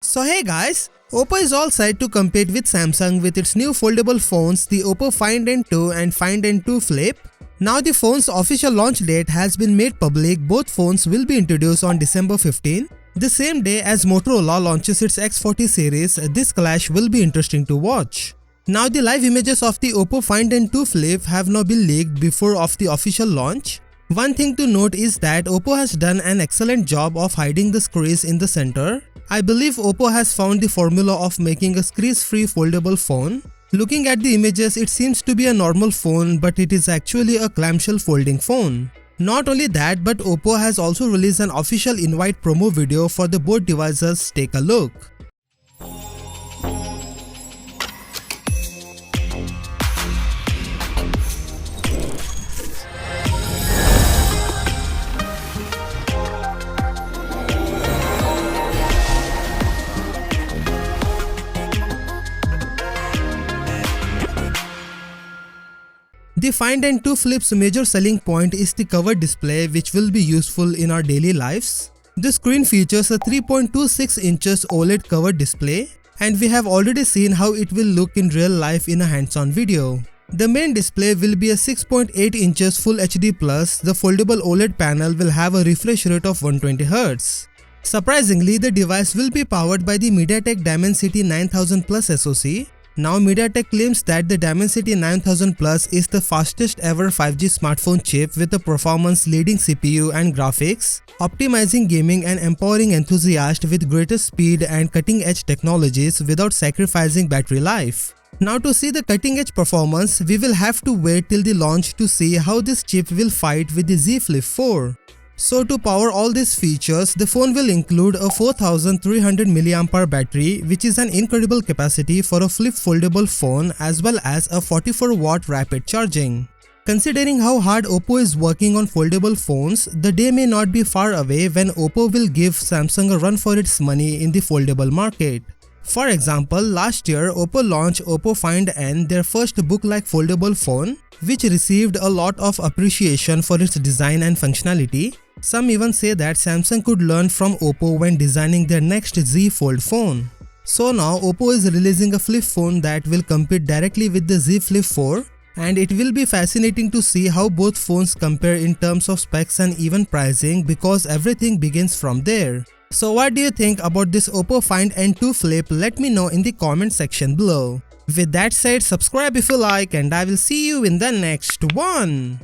So hey guys, Oppo is all set to compete with Samsung with its new foldable phones, the Oppo Find N2 and Find N2 Flip. Now the phone's official launch date has been made public. Both phones will be introduced on December 15. The same day as Motorola launches its X40 series, this clash will be interesting to watch. Now the live images of the Oppo Find N2 Flip have now been leaked before of the official launch. One thing to note is that Oppo has done an excellent job of hiding the screens in the center. I believe Oppo has found the formula of making a screen-free foldable phone. Looking at the images, it seems to be a normal phone, but it is actually a clamshell folding phone. Not only that, but Oppo has also released an official invite promo video for the both devices. Take a look. The Find N2 Flip's major selling point is the cover display, which will be useful in our daily lives. The screen features a 3.26 inches OLED cover display, and we have already seen how it will look in real life in a hands-on video. The main display will be a 6.8 inches Full HD+. The foldable OLED panel will have a refresh rate of 120Hz. Surprisingly, the device will be powered by the MediaTek Dimensity 9000 Plus SoC. Now MediaTek claims that the Dimensity 9000 Plus is the fastest ever 5G smartphone chip with a performance-leading CPU and graphics, optimizing gaming and empowering enthusiasts with greater speed and cutting-edge technologies without sacrificing battery life. Now to see the cutting-edge performance, we will have to wait till the launch to see how this chip will fight with the Z Flip 4. So to power all these features, the phone will include a 4300 mAh battery, which is an incredible capacity for a flip foldable phone, as well as a 44-watt rapid charging. Considering how hard Oppo is working on foldable phones, the day may not be far away when Oppo will give Samsung a run for its money in the foldable market. For example, last year Oppo launched Oppo Find N, their first book-like foldable phone, which received a lot of appreciation for its design and functionality. Some even say that Samsung could learn from Oppo when designing their next Z Fold phone. So now Oppo is releasing a flip phone that will compete directly with the Z Flip 4, and it will be fascinating to see how both phones compare in terms of specs and even pricing, because everything begins from there. So what do you think about this Oppo Find N2 Flip? Let me know in the comment section below. With that said, subscribe if you like, and I will see you in the next one.